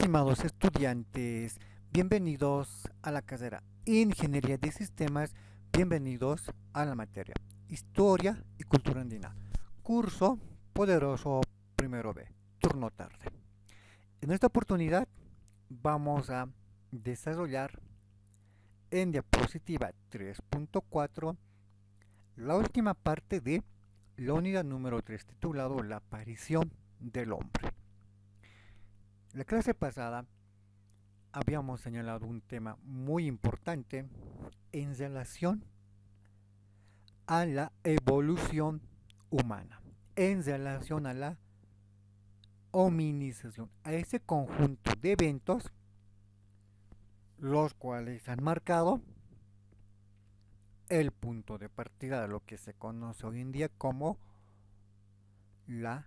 Estimados estudiantes, bienvenidos a la carrera Ingeniería de Sistemas, bienvenidos a la materia Historia y Cultura Andina, curso poderoso primero B, turno tarde. En esta oportunidad vamos a desarrollar en diapositiva 3.4 la última parte de la unidad número 3 titulado La aparición del hombre. La clase pasada habíamos señalado un tema muy importante en relación a la evolución humana, en relación a la hominización, a ese conjunto de eventos los cuales han marcado el punto de partida de lo que se conoce hoy en día como la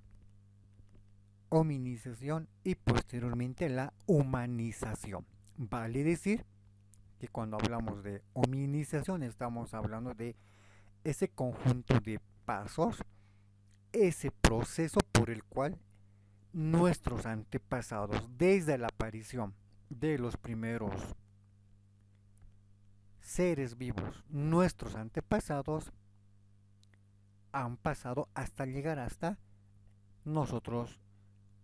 hominización y posteriormente la humanización. Vale decir que cuando hablamos de hominización estamos hablando de ese conjunto de pasos, ese proceso por el cual nuestros antepasados, desde la aparición de los primeros seres vivos, nuestros antepasados han pasado hasta llegar hasta nosotros,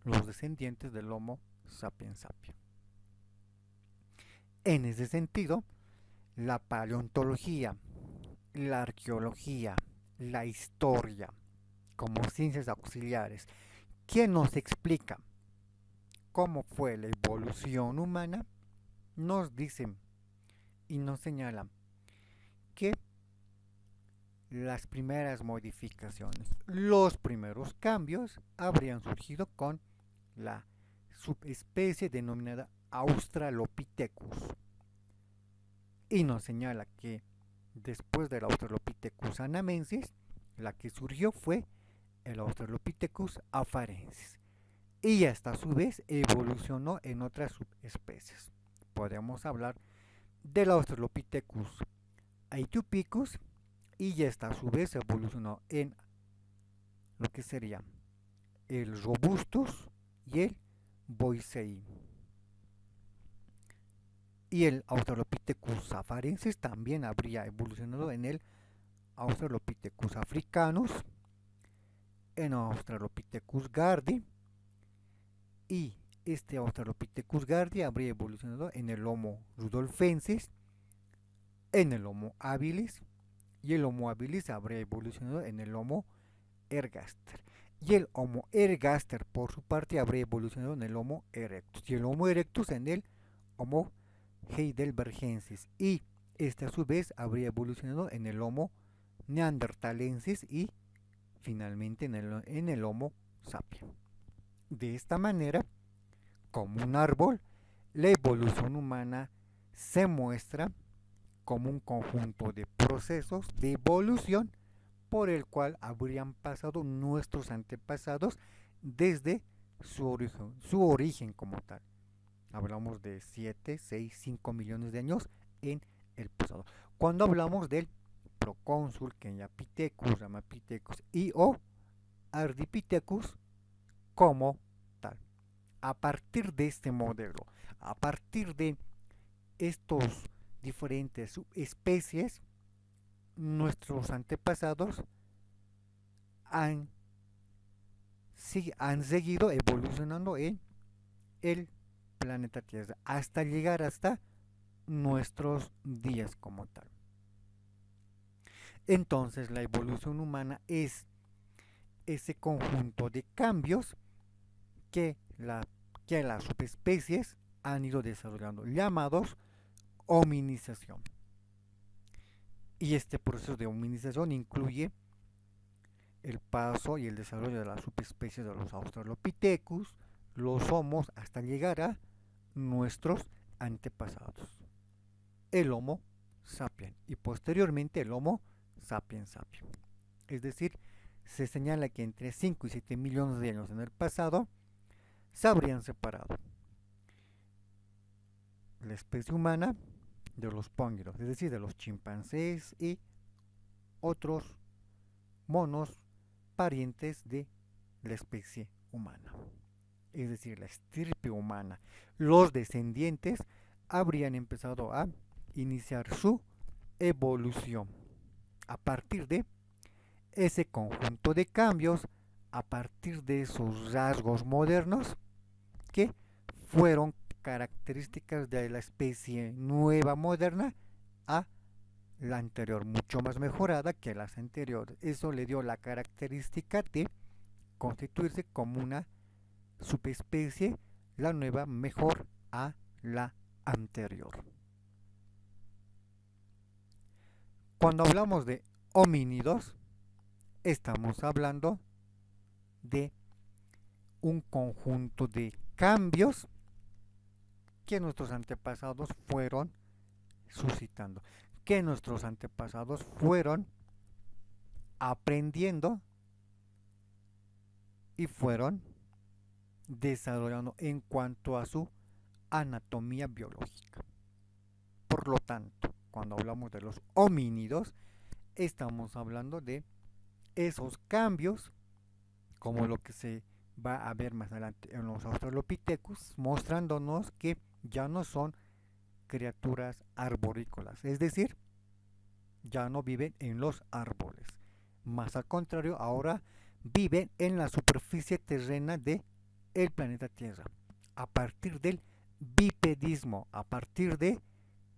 los descendientes del Homo sapiens sapiens. En ese sentido, la paleontología, la arqueología, la historia, como ciencias auxiliares, que nos explica cómo fue la evolución humana, nos dicen y nos señalan que las primeras modificaciones, los primeros cambios habrían surgido con la subespecie denominada Australopithecus. Y nos señala que después del Australopithecus anamensis, la que surgió fue el Australopithecus afarensis. Y esta a su vez evolucionó en otras subespecies. Podemos hablar del Australopithecus aethiopicus y esta a su vez evolucionó en lo que sería el Robustus y el Boisei. Y el Australopithecus afarensis también habría evolucionado en el Australopithecus africanus, en Australopithecus gardi, y este Australopithecus gardi habría evolucionado en el Homo rudolfensis, en el Homo habilis, y el Homo habilis habría evolucionado en el Homo ergaster. Y el Homo ergaster, por su parte, habría evolucionado en el Homo erectus. Y el Homo erectus en el Homo heidelbergensis. Y este a su vez habría evolucionado en el Homo neanderthalensis y finalmente en el Homo sapiens. De esta manera, como un árbol, la evolución humana se muestra como un conjunto de procesos de evolución por el cual habrían pasado nuestros antepasados desde su origen como tal. Hablamos de 7, 6, 5 millones de años en el pasado. Cuando hablamos del procónsul, Kenyapithecus, Ramapithecus y o Ardipithecus como tal. A partir de este modelo, a partir de estos diferentes subespecies, nuestros antepasados han, han seguido evolucionando en el planeta Tierra hasta llegar hasta nuestros días como tal. Entonces la evolución humana es ese conjunto de cambios que las subespecies han ido desarrollando, llamados hominización. Y este proceso de hominización incluye el paso y el desarrollo de las subespecies de los Australopithecus, los Homos, hasta llegar a nuestros antepasados, el Homo sapiens y posteriormente el Homo sapiens sapiens. Es decir, se señala que entre 5 y 7 millones de años en el pasado se habrían separado la especie humana de los póngidos, es decir, de los chimpancés y otros monos parientes de la especie humana. es decir, la estirpe humana, los descendientes, habrían empezado a iniciar su evolución. A partir de ese conjunto de cambios, a partir de esos rasgos modernos que fueron características de la especie nueva moderna a la anterior, mucho más mejorada que las anteriores. Eso le dio la característica de constituirse como una subespecie, la nueva mejor a la anterior. Cuando hablamos de homínidos, estamos hablando de un conjunto de cambios que nuestros antepasados fueron suscitando, que nuestros antepasados fueron aprendiendo y fueron desarrollando en cuanto a su anatomía biológica. Por lo tanto, cuando hablamos de los homínidos, estamos hablando de esos cambios, como lo que se va a ver más adelante en los Australopithecus, mostrándonos que ya no son criaturas arborícolas, es decir, ya no viven en los árboles, más al contrario, ahora viven en la superficie terrena de el planeta Tierra, a partir del bipedismo, a partir de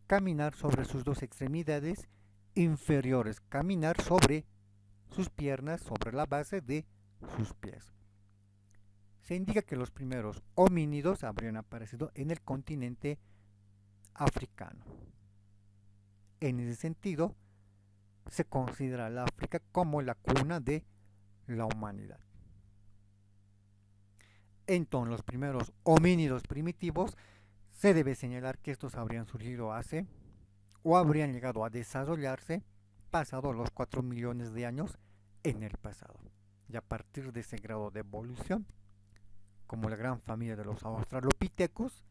caminar sobre sus dos extremidades inferiores, caminar sobre sus piernas, sobre la base de sus pies. Se indica que los primeros homínidos habrían aparecido en el continente africano. En ese sentido, se considera la África como la cuna de la humanidad. Entonces, los primeros homínidos primitivos, se debe señalar que estos habrían surgido hace o habrían llegado a desarrollarse pasados los 4 millones de años en el pasado. Y a partir de ese grado de evolución, como la gran familia de los Australopithecus,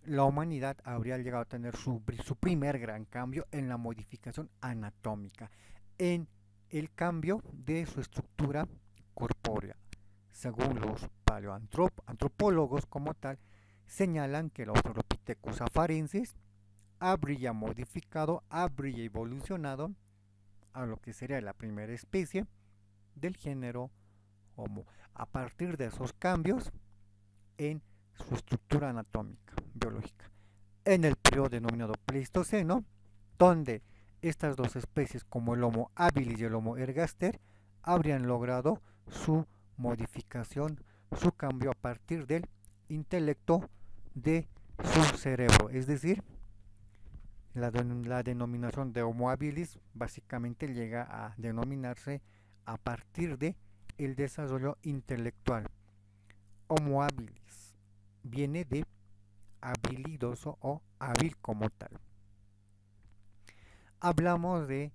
la humanidad habría llegado a tener su primer gran cambio en la modificación anatómica, en el cambio de su estructura corpórea. Según los paleoantropólogos como tal, señalan que el Australopithecus afarensis habría modificado, habría evolucionado a lo que sería la primera especie del género Homo, a partir de esos cambios en su estructura anatómica, biológica. En el periodo denominado Pleistoceno, donde estas dos especies como el Homo habilis y el Homo ergaster habrían logrado su modificación, su cambio a partir del intelecto de su cerebro, es decir, la denominación de Homo habilis básicamente llega a denominarse a partir de el desarrollo intelectual. Homo habilis viene de habilidoso o hábil como tal. Hablamos de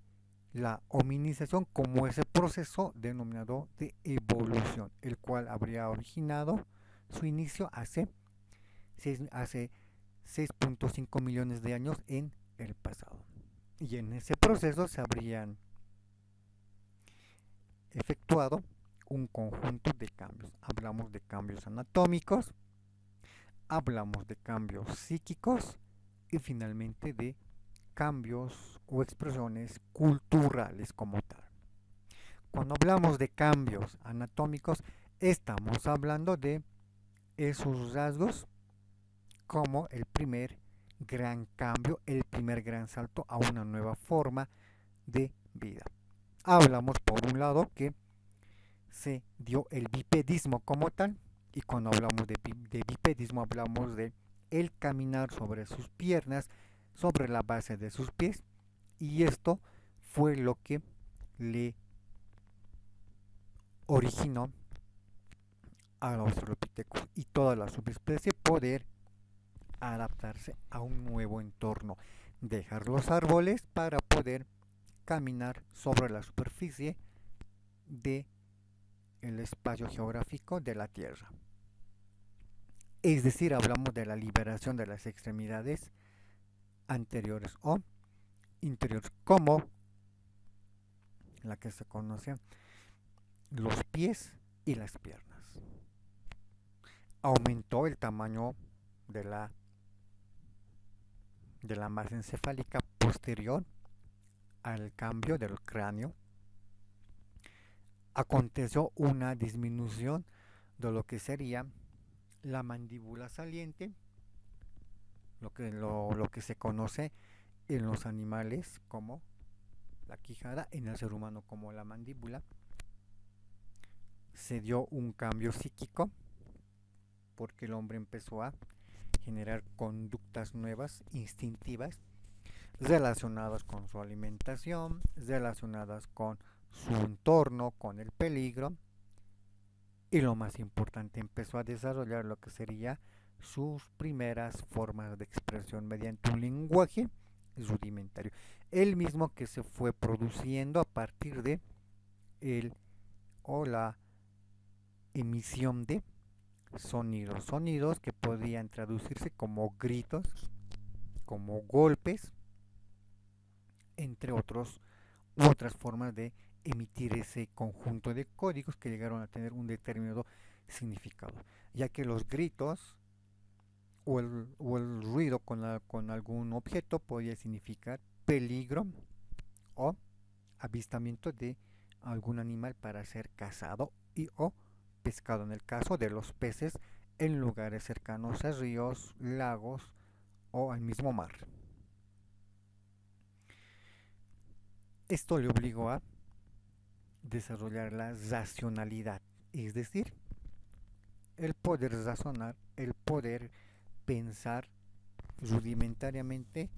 la hominización como ese proceso denominado de evolución, el cual habría originado su inicio hace 6.5 millones de años en el pasado. Y en ese proceso se habrían efectuado un conjunto de cambios. Hablamos de cambios anatómicos, hablamos de cambios psíquicos y finalmente de cambios o expresiones culturales como tal. Cuando hablamos de cambios anatómicos, estamos hablando de esos rasgos como el primer gran cambio, el primer gran salto a una nueva forma de vida. Hablamos por un lado que se dio el bipedismo como tal, y cuando hablamos de bipedismo hablamos de el caminar sobre sus piernas, sobre la base de sus pies, y esto fue lo que le originó al Australopithecus y toda la subespecie poder adaptarse a un nuevo entorno, dejar los árboles para poder caminar sobre la superficie de el espacio geográfico de la Tierra. Es decir, hablamos de la liberación de las extremidades anteriores o interiores, como la que se conoce los pies y las piernas. aumentó el tamaño de la masa encefálica posterior al cambio del cráneo. Aconteció una disminución de lo que sería la mandíbula saliente, lo que se conoce en los animales como la quijada, en el ser humano como la mandíbula. Se dio un cambio psíquico porque el hombre empezó a generar conductas nuevas, instintivas, relacionadas con su alimentación, relacionadas con su entorno, con el peligro, y lo más importante, empezó a desarrollar lo que sería sus primeras formas de expresión mediante un lenguaje rudimentario, el mismo que se fue produciendo a partir de el o la emisión de sonidos que podían traducirse como gritos, como golpes, entre otras formas de emitir ese conjunto de códigos que llegaron a tener un determinado significado, ya que los gritos o el ruido con algún objeto podía significar peligro o avistamiento de algún animal para ser cazado y o pescado, en el caso de los peces en lugares cercanos a ríos, lagos o al mismo mar. Esto le obligó a desarrollar la racionalidad, es decir, el poder razonar, el poder pensar rudimentariamente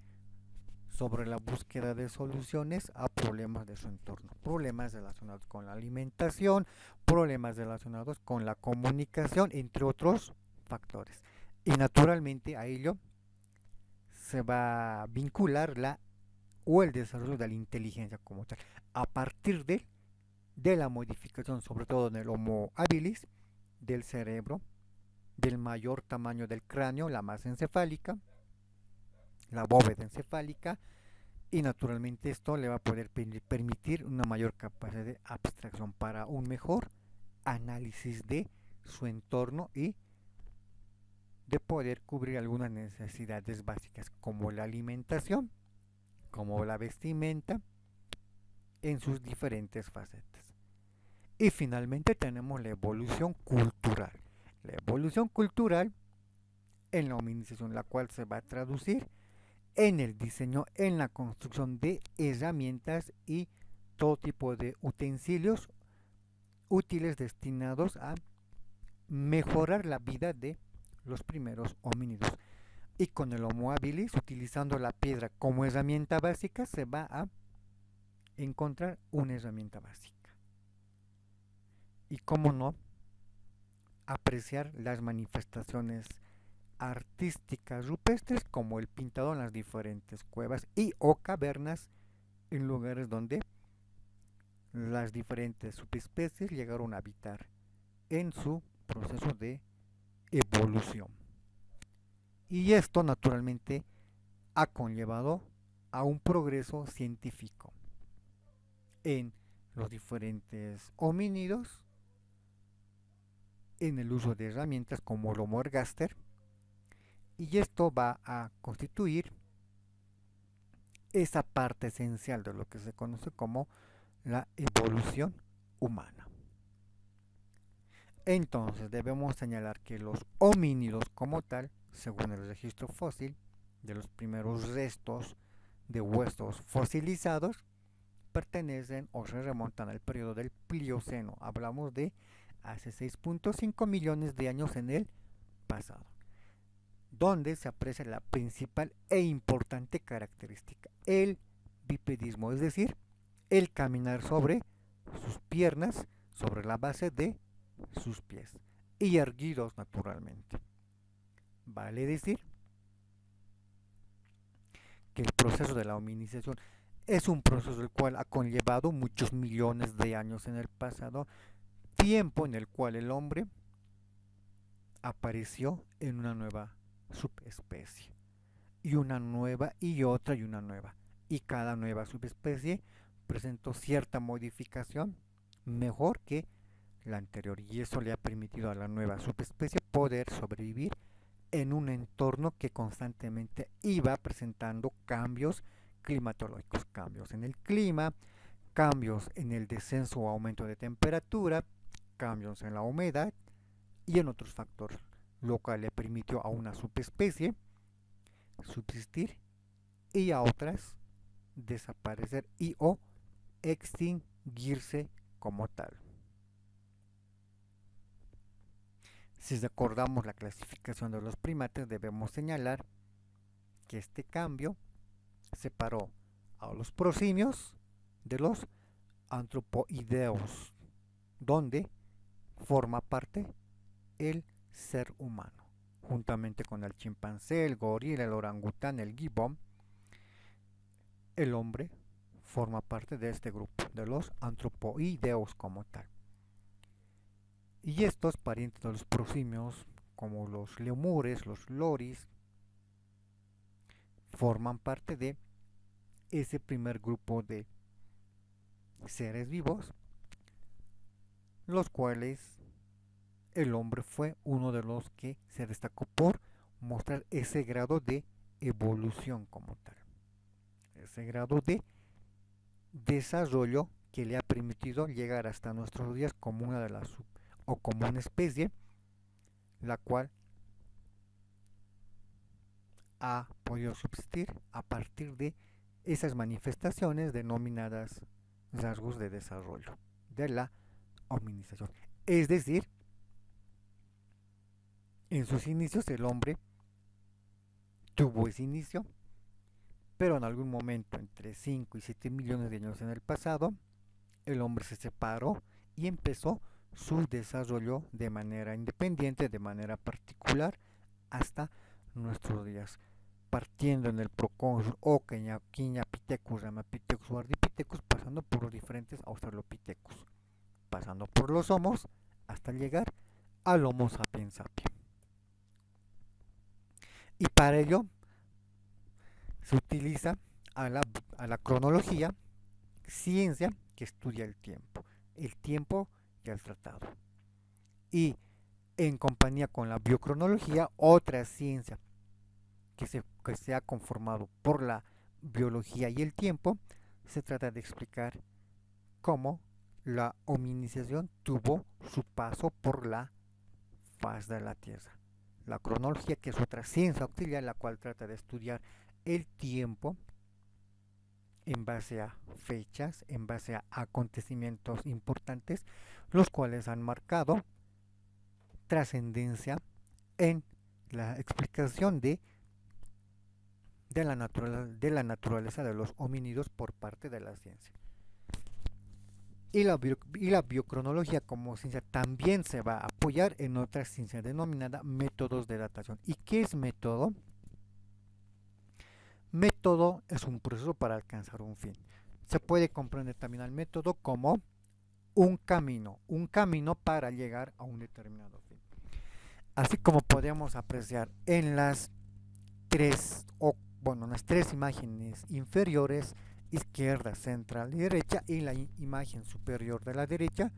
sobre la búsqueda de soluciones a problemas de su entorno, problemas relacionados con la alimentación, problemas relacionados con la comunicación, entre otros factores. Y naturalmente a ello se va a vincular el desarrollo de la inteligencia como tal, a partir de la modificación, sobre todo en el Homo habilis, del cerebro, del mayor tamaño del cráneo, la masa encefálica, la bóveda encefálica, y naturalmente esto le va a poder permitir una mayor capacidad de abstracción para un mejor análisis de su entorno y de poder cubrir algunas necesidades básicas como la alimentación, como la vestimenta, en sus diferentes facetas. Y finalmente tenemos la evolución cultural. La evolución cultural en la hominización, la cual se va a traducir en el diseño, en la construcción de herramientas y todo tipo de utensilios útiles destinados a mejorar la vida de los primeros homínidos. Y con el Homo habilis, utilizando la piedra como herramienta básica, se va a encontrar una herramienta básica. Y cómo no, apreciar las manifestaciones artísticas rupestres como el pintado en las diferentes cuevas y o cavernas en lugares donde las diferentes subespecies llegaron a habitar en su proceso de evolución. Y esto naturalmente ha conllevado a un progreso científico en los diferentes homínidos, en el uso de herramientas como el Homo ergaster, y esto va a constituir esa parte esencial de lo que se conoce como la evolución humana. Entonces debemos señalar que los homínidos como tal, según el registro fósil de los primeros restos de huesos fosilizados, pertenecen o se remontan al periodo del Plioceno. Hablamos de hace 6.5 millones de años en el pasado, donde se aprecia la principal e importante característica, el bipedismo, es decir, el caminar sobre sus piernas, sobre la base de sus pies, y erguidos naturalmente. Vale decir que el proceso de la hominización es un proceso el cual ha conllevado muchos millones de años en el pasado, tiempo en el cual el hombre apareció en una nueva subespecie, y una nueva y otra y una nueva, y cada nueva subespecie presentó cierta modificación mejor que la anterior, y eso le ha permitido a la nueva subespecie poder sobrevivir en un entorno que constantemente iba presentando cambios climatológicos, cambios en el clima, cambios en el descenso o aumento de temperatura, cambios en la humedad y en otros factores, lo cual le permitió a una subespecie subsistir y a otras desaparecer y o extinguirse como tal. Si recordamos la clasificación de los primates, debemos señalar que este cambio separó a los prosimios de los antropoideos, donde forma parte el ser humano, juntamente con el chimpancé, el gorila, el orangután, el gibbon. El hombre forma parte de este grupo, de los antropoideos como tal. Y estos parientes de los prosimios, como los lemures, los loris, forman parte de ese primer grupo de seres vivos, los cuales el hombre fue uno de los que se destacó por mostrar ese grado de evolución como tal, ese grado de desarrollo que le ha permitido llegar hasta nuestros días como una de las o como una especie la cual ha podido subsistir a partir de esas manifestaciones denominadas rasgos de desarrollo de la hominización. Es decir, en sus inicios el hombre tuvo ese inicio, pero en algún momento entre 5 y 7 millones de años en el pasado, el hombre se separó y empezó su desarrollo de manera independiente, de manera particular, hasta nuestros días, partiendo en el procónsul Oqueñaquinapithecus, Ramapithecus o Ardipithecus, pasando por los diferentes Australopithecus, pasando por los Homos hasta llegar al Homo sapiens sapiens. Y para ello se utiliza a la cronología, ciencia que estudia el tiempo y el tratado. Y en compañía con la biocronología, otra ciencia que se ha conformado por la biología y el tiempo, se trata de explicar cómo la hominización tuvo su paso por la faz de la Tierra. La cronología, que es otra ciencia auxiliar, la cual trata de estudiar el tiempo en base a fechas, en base a acontecimientos importantes, los cuales han marcado trascendencia en la explicación de la naturaleza de los homínidos por parte de la ciencia. Y la biocronología como ciencia también se va a apoyar en otra ciencia denominada métodos de datación. ¿Y qué es método? Método es un proceso para alcanzar un fin. Se puede comprender también al método como un camino para llegar a un determinado fin. Así como podemos apreciar en las tres imágenes inferiores, izquierda, central y derecha, y la imagen superior de la derecha,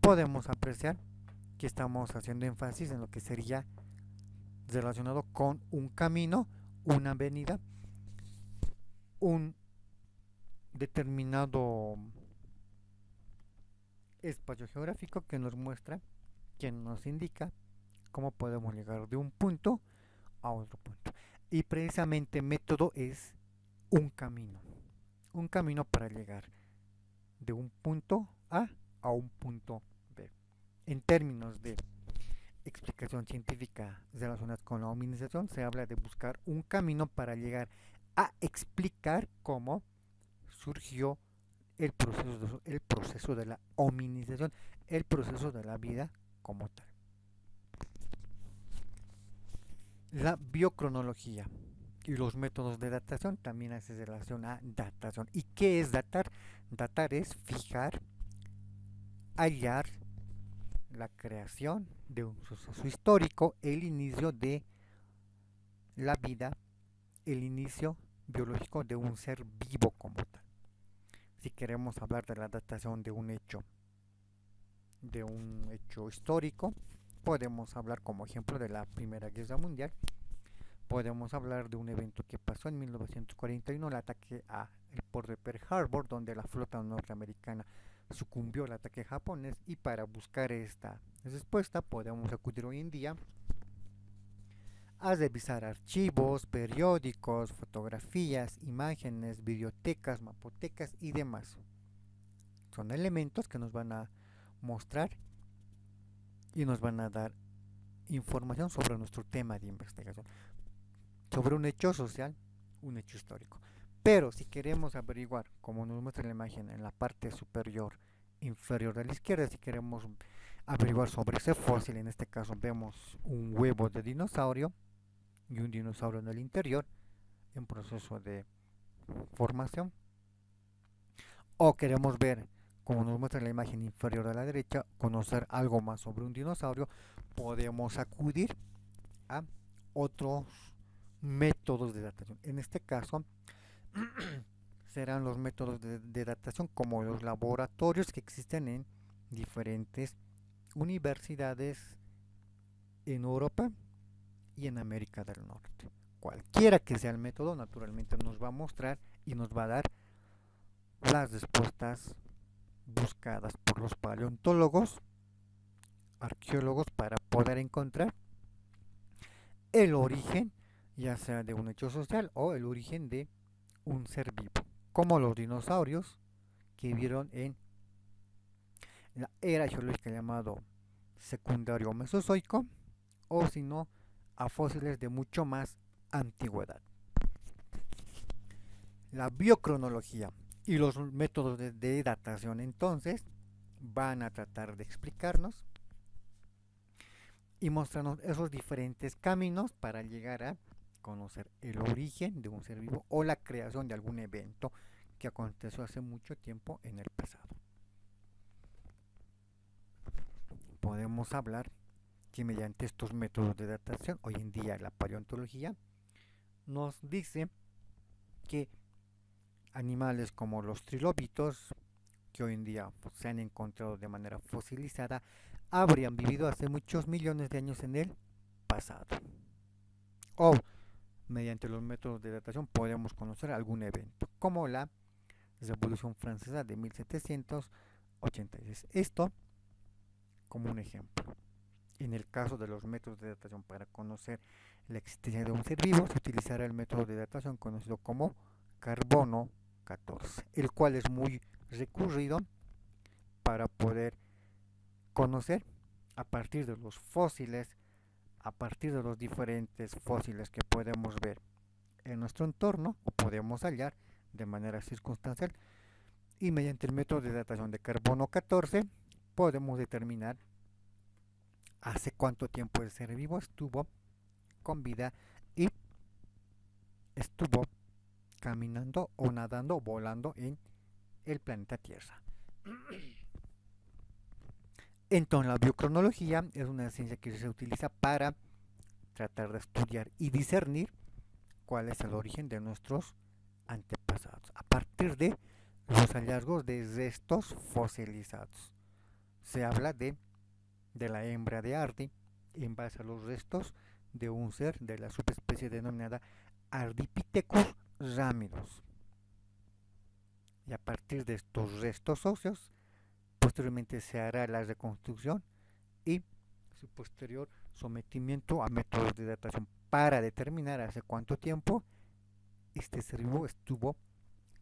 podemos apreciar que estamos haciendo énfasis en lo que sería relacionado con un camino, una avenida, un determinado espacio geográfico que nos muestra, que nos indica cómo podemos llegar de un punto a otro punto. Y precisamente método es un camino para llegar de un punto a un punto B. En términos de explicación científica relacionada con la hominización, se habla de buscar un camino para llegar a explicar cómo surgió el proceso de la hominización, el proceso de la vida como tal. La biocronología y los métodos de datación también hacen relación a datación. ¿Y qué es datar? Datar es fijar, hallar la creación de un suceso histórico, el inicio de la vida, el inicio biológico de un ser vivo como tal. Si queremos hablar de la datación de un hecho histórico, podemos hablar como ejemplo de la Primera Guerra Mundial. Podemos hablar de un evento que pasó en 1941, el ataque al puerto de Pearl Harbor, donde la flota norteamericana sucumbió al ataque japonés, y para buscar esta respuesta podemos acudir hoy en día a revisar archivos, periódicos, fotografías, imágenes, bibliotecas, mapotecas y demás. Son elementos que nos van a mostrar y nos van a dar información sobre nuestro tema de investigación, sobre un hecho social, un hecho histórico. Pero si queremos averiguar, como nos muestra la imagen en la parte superior inferior de la izquierda, si queremos averiguar sobre ese fósil, en este caso vemos un huevo de dinosaurio y un dinosaurio en el interior en proceso de formación, o queremos ver, como nos muestra la imagen inferior a la derecha, conocer algo más sobre un dinosaurio, podemos acudir a otros métodos de datación. En este caso serán los métodos de datación como los laboratorios que existen en diferentes universidades en Europa y en América del Norte. Cualquiera que sea el método, naturalmente nos va a mostrar y nos va a dar las respuestas buscadas por los paleontólogos, arqueólogos, para poder encontrar el origen, ya sea de un hecho social o el origen de un ser vivo, como los dinosaurios que vivieron en la era geológica llamado secundario mesozoico, o si no, a fósiles de mucho más antigüedad. La biocronología y los métodos de datación entonces van a tratar de explicarnos y mostrarnos esos diferentes caminos para llegar a conocer el origen de un ser vivo o la creación de algún evento que aconteció hace mucho tiempo en el pasado. Podemos hablar que mediante estos métodos de datación, hoy en día la paleontología nos dice que animales como los trilóbitos, que hoy en día se han encontrado de manera fosilizada, habrían vivido hace muchos millones de años en el pasado. O mediante los métodos de datación podemos conocer algún evento, como la Revolución Francesa de 1786. Esto como un ejemplo. En el caso de los métodos de datación para conocer la existencia de un ser vivo, se utilizará el método de datación conocido como carbono 14, el cual es muy recurrido para poder conocer a partir de los fósiles, a partir de los diferentes fósiles que podemos ver en nuestro entorno o podemos hallar de manera circunstancial, y mediante el método de datación de carbono 14 podemos determinar hace cuánto tiempo el ser vivo estuvo con vida y estuvo caminando o nadando o volando en el planeta Tierra. Entonces la biocronología es una ciencia que se utiliza para tratar de estudiar y discernir cuál es el origen de nuestros antepasados a partir de los hallazgos de restos fosilizados. Se habla de la hembra de Ardi en base a los restos de un ser de la subespecie denominada Ardipithecus ramidus. Y a partir de estos restos óseos, posteriormente se hará la reconstrucción y su posterior sometimiento a métodos de datación para determinar hace cuánto tiempo este ser vivo estuvo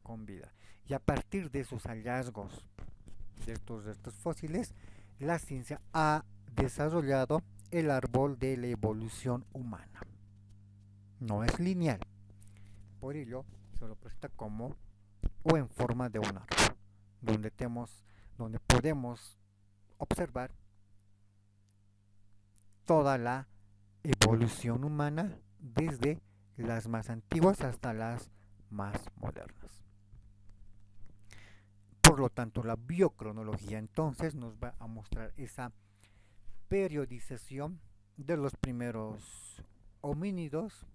con vida. Y a partir de esos hallazgos de estos restos fósiles, la ciencia ha desarrollado el árbol de la evolución humana. No es lineal, por ello se lo presenta como o en forma de un árbol, donde podemos observar toda la evolución humana desde las más antiguas hasta las más modernas. Por lo tanto, la biocronología entonces nos va a mostrar esa periodización de los primeros homínidos,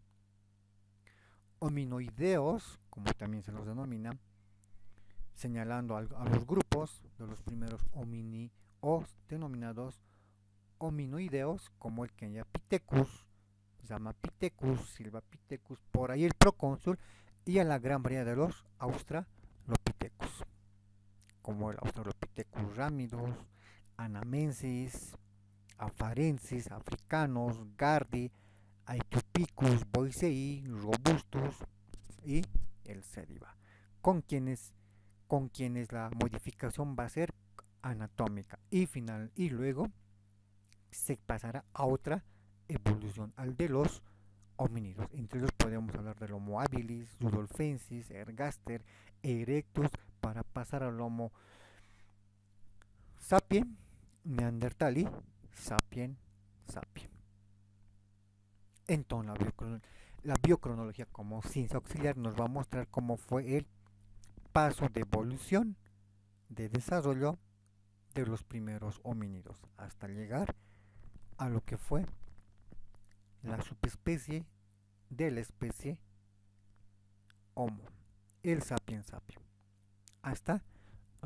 hominoideos, como también se los denomina, señalando a los grupos de los primeros homínidos denominados hominoideos como el Kenyapithecus, Zamapithecus, Silvapithecus, por ahí el procónsul, y a la gran variedad de los Australopithecus, como el Australopithecus ramidus, anamensis, afarensis, africanos, gardi, Aethiopicus, boisei, robustus y el Cediva, con quienes, con quienes la modificación va a ser anatómica y luego se pasará a otra evolución, al de los homínidos. Entre ellos podemos hablar del Homo habilis, rudolfensis, ergaster, erectus, para pasar al Homo sapien, neandertali, sapien, sapien. Entonces la biocronología como ciencia auxiliar nos va a mostrar cómo fue el paso de evolución, de desarrollo de los primeros homínidos hasta llegar a lo que fue la subespecie de la especie Homo, el Sapiens sapiens, hasta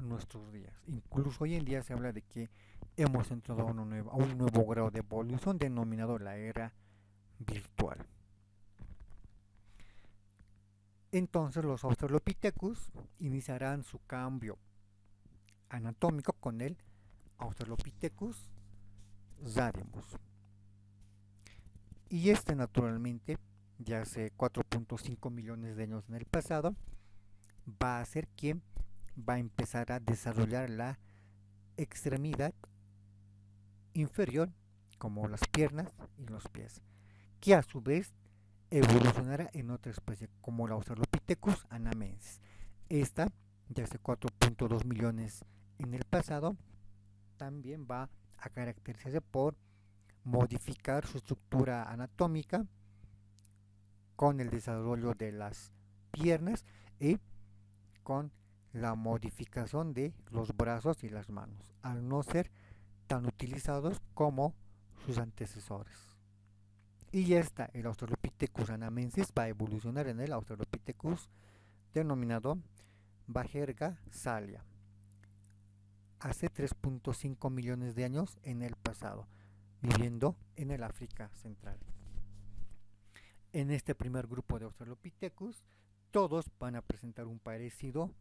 nuestros días. Incluso hoy en día se habla de que hemos entrado a un nuevo grado de evolución denominado la era virtual. Entonces los Australopithecus iniciarán su cambio anatómico con el Australopithecus radius. Y este naturalmente, ya hace 4.5 millones de años en el pasado, va a ser quien va a empezar a desarrollar la extremidad inferior, como las piernas y los pies, que a su vez evolucionará en otra especie, como la Australopithecus anamensis. Esta, de hace 4.2 millones en el pasado, también va a caracterizarse por modificar su estructura anatómica con el desarrollo de las piernas y con la modificación de los brazos y las manos, al no ser tan utilizados como sus antecesores. Y ya está, el Australopithecus anamensis va a evolucionar en el Australopithecus denominado Bajerga-Salia hace 3.5 millones de años en el pasado, viviendo en el África Central. En este primer grupo de Australopithecus, todos van a presentar un parecido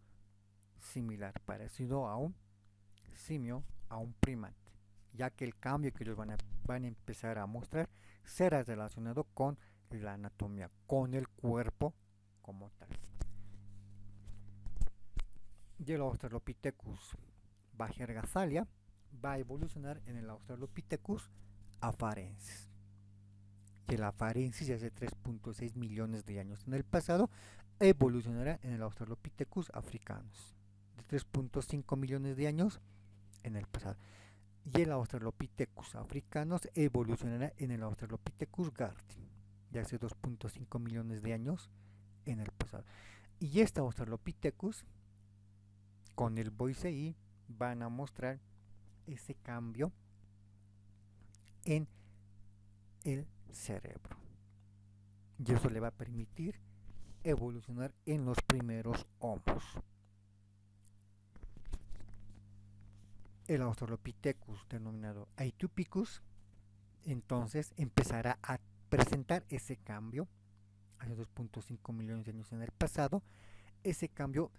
similar, parecido a un simio, a un primate, ya que el cambio que ellos van a empezar a mostrar será relacionado con la anatomía, con el cuerpo como tal. Y el Australopithecus Bajerga-Salia va a evolucionar en el Australopithecus afarensis. Y el afarensis de hace 3.6 millones de años en el pasado evolucionará en el Australopithecus africanus de 3.5 millones de años en el pasado. Y el Australopithecus africanus evolucionará en el Australopithecus gardi de hace 2.5 millones de años en el pasado. Y este Australopithecus con el boisei van a mostrar ese cambio en el cerebro. Y eso le va a permitir evolucionar en los primeros homos. El Australopithecus denominado Aethiopicus entonces empezará a presentar ese cambio hace 2.5 millones de años en el pasado, ese cambio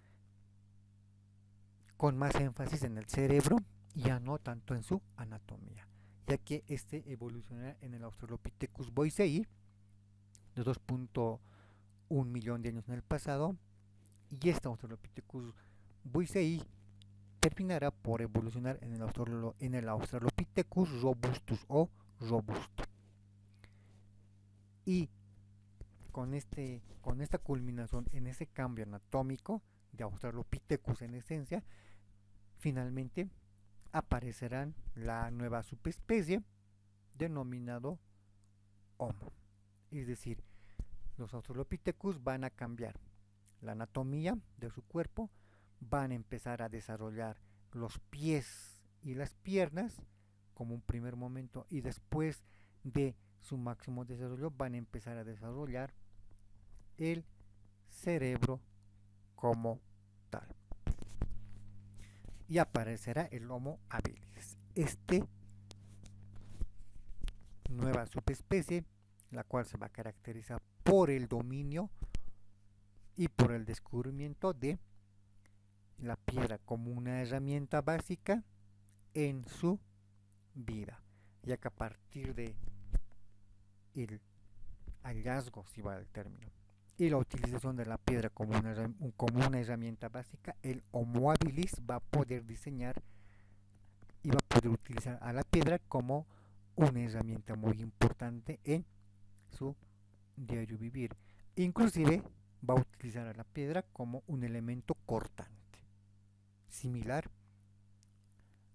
con más énfasis en el cerebro y ya no tanto en su anatomía, ya que este evolucionará en el Australopithecus boisei de 2.1 millón de años en el pasado, y este Australopithecus boisei terminará por evolucionar en el Australopithecus robustus o robusto. Y con esta culminación en ese cambio anatómico de Australopithecus en esencia, finalmente aparecerán la nueva subespecie denominado Homo. Es decir, los Australopithecus van a cambiar la anatomía de su cuerpo, van a empezar a desarrollar los pies y las piernas como un primer momento, y después de su máximo desarrollo van a empezar a desarrollar el cerebro como tal. Y aparecerá el Homo habilis. Este nueva subespecie, la cual se va a caracterizar por el dominio y por el descubrimiento de la piedra como una herramienta básica en su vida, ya que a partir de el hallazgo, si va el término, y la utilización de la piedra como una herramienta básica, el Homo habilis va a poder diseñar y va a poder utilizar a la piedra como una herramienta muy importante en su diario vivir. Inclusive va a utilizar a la piedra como un elemento cortante, similar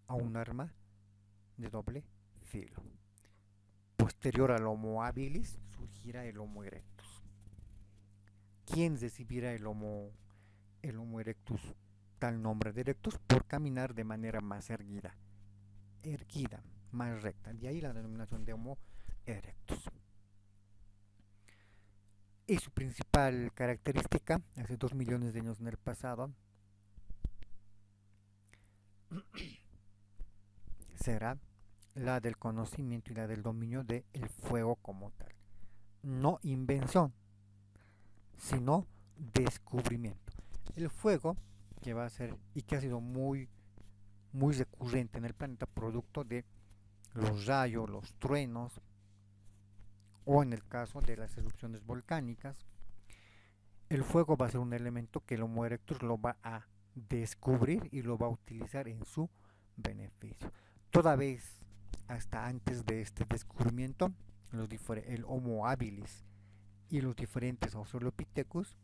a un arma de doble filo. Posterior al Homo habilis surgirá el Homo erectus. ¿Quién recibirá el Homo erectus, tal nombre de erectus? Por caminar de manera más erguida, más recta. De ahí la denominación de Homo erectus. Y su principal característica, hace 2 millones de años en el pasado, será la del conocimiento y la del dominio del fuego como tal. No invención, sino descubrimiento. El fuego, que va a ser y que ha sido muy recurrente en el planeta, producto de los rayos, los truenos, o en el caso de las erupciones volcánicas, el fuego va a ser un elemento que el Homo erectus lo va a descubrir y lo va a utilizar en su beneficio. Toda vez hasta antes de este descubrimiento, el Homo habilis y los diferentes Australopithecus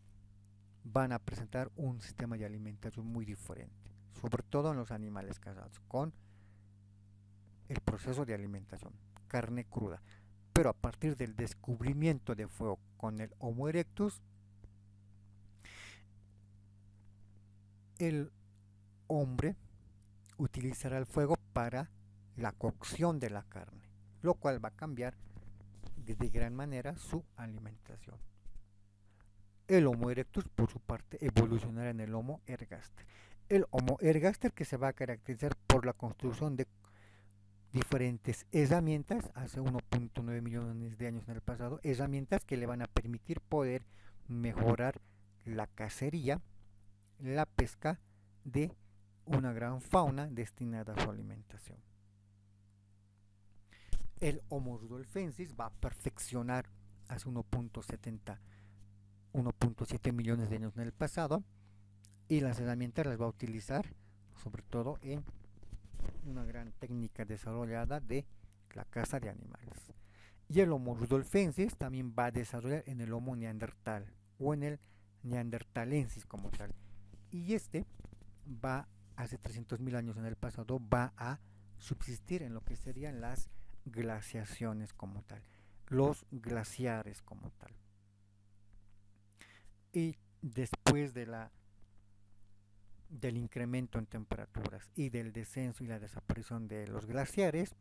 van a presentar un sistema de alimentación muy diferente, sobre todo en los animales cazados, con el proceso de alimentación, carne cruda. Pero a partir del descubrimiento de fuego con el Homo erectus, el hombre utilizará el fuego para la cocción de la carne, lo cual va a cambiar de gran manera su alimentación. El Homo erectus, por su parte, evolucionará en el Homo ergaster. El Homo ergaster, que se va a caracterizar por la construcción de diferentes herramientas hace 1.9 millones de años en el pasado, herramientas que le van a permitir poder mejorar la cacería, la pesca de una gran fauna destinada a su alimentación. El Homo rudolfensis va a perfeccionar hace 1.7 millones de años en el pasado, y las herramientas las va a utilizar sobre todo en una gran técnica desarrollada de la caza de animales. Y el Homo rudolfensis también va a desarrollar en el Homo neandertal o en el neandertalensis como tal. Y este va, hace 300.000 años en el pasado, va a subsistir en lo que serían las glaciaciones como tal, los glaciares como tal. Y después del incremento en temperaturas y del descenso y la desaparición de los glaciares,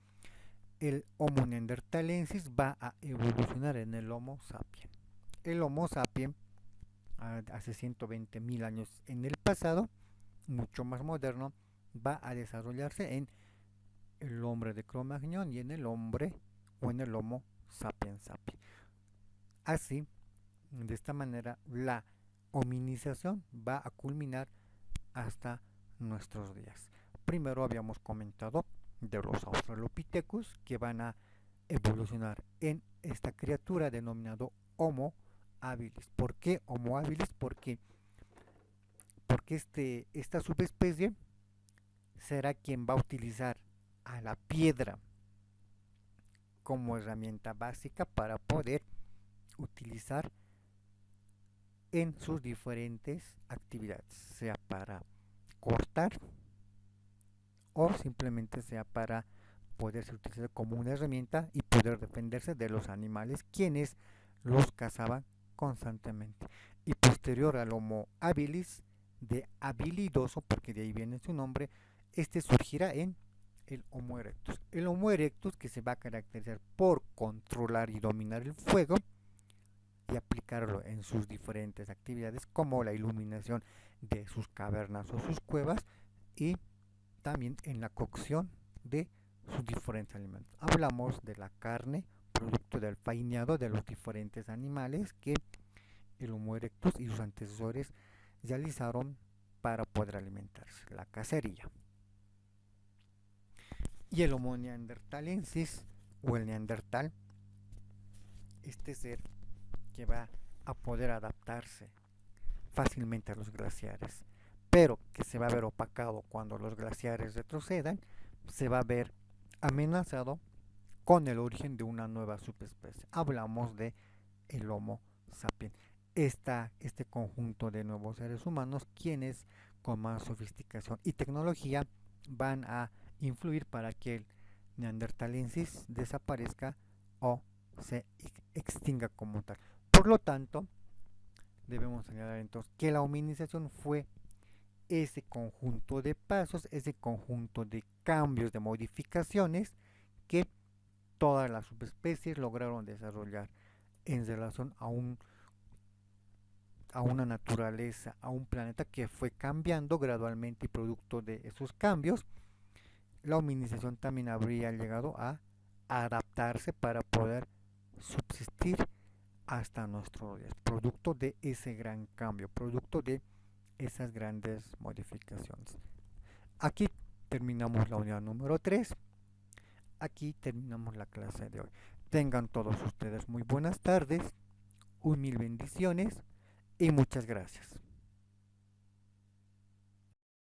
el Homo neanderthalensis va a evolucionar en el Homo sapiens. El Homo sapiens, hace 120.000 años en el pasado, mucho más moderno, va a desarrollarse en el hombre de Cro-Magnon y en el hombre o en el Homo sapiens sapiens. Así, de esta manera, la hominización va a culminar hasta nuestros días. Primero habíamos comentado de los Australopithecus, que van a evolucionar en esta criatura denominado Homo habilis. ¿Por qué Homo habilis? Porque esta subespecie será quien va a utilizar a la piedra como herramienta básica para poder utilizar en sus diferentes actividades, sea para cortar o simplemente sea para poder ser utilizado como una herramienta y poder defenderse de los animales quienes los cazaban constantemente. Y posterior al Homo habilis, de habilidoso, porque de ahí viene su nombre, este surgirá en el Homo erectus. El Homo erectus, que se va a caracterizar por controlar y dominar el fuego y aplicarlo en sus diferentes actividades, como la iluminación de sus cavernas o sus cuevas, y también en la cocción de sus diferentes alimentos. Hablamos de la carne producto del faineado de los diferentes animales que el Homo erectus y sus antecesores realizaron para poder alimentarse, la cacería. Y el Homo neanderthalensis o el neandertal, este ser que va a poder adaptarse fácilmente a los glaciares, pero que se va a ver opacado cuando los glaciares retrocedan, se va a ver amenazado con el origen de una nueva subespecie. Hablamos de el Homo sapiens. Este conjunto de nuevos seres humanos, quienes con más sofisticación y tecnología van a influir para que el neandertalensis desaparezca o se extinga como tal. Por lo tanto, debemos señalar entonces que la hominización fue ese conjunto de pasos, ese conjunto de cambios, de modificaciones que todas las subespecies lograron desarrollar en relación a una naturaleza, a un planeta que fue cambiando gradualmente y producto de esos cambios, la hominización también habría llegado a adaptarse para poder subsistir hasta nuestros días, producto de ese gran cambio, producto de esas grandes modificaciones. Aquí terminamos la unidad número 3. Aquí terminamos la clase de hoy. Tengan todos ustedes muy buenas tardes, un mil bendiciones y muchas gracias.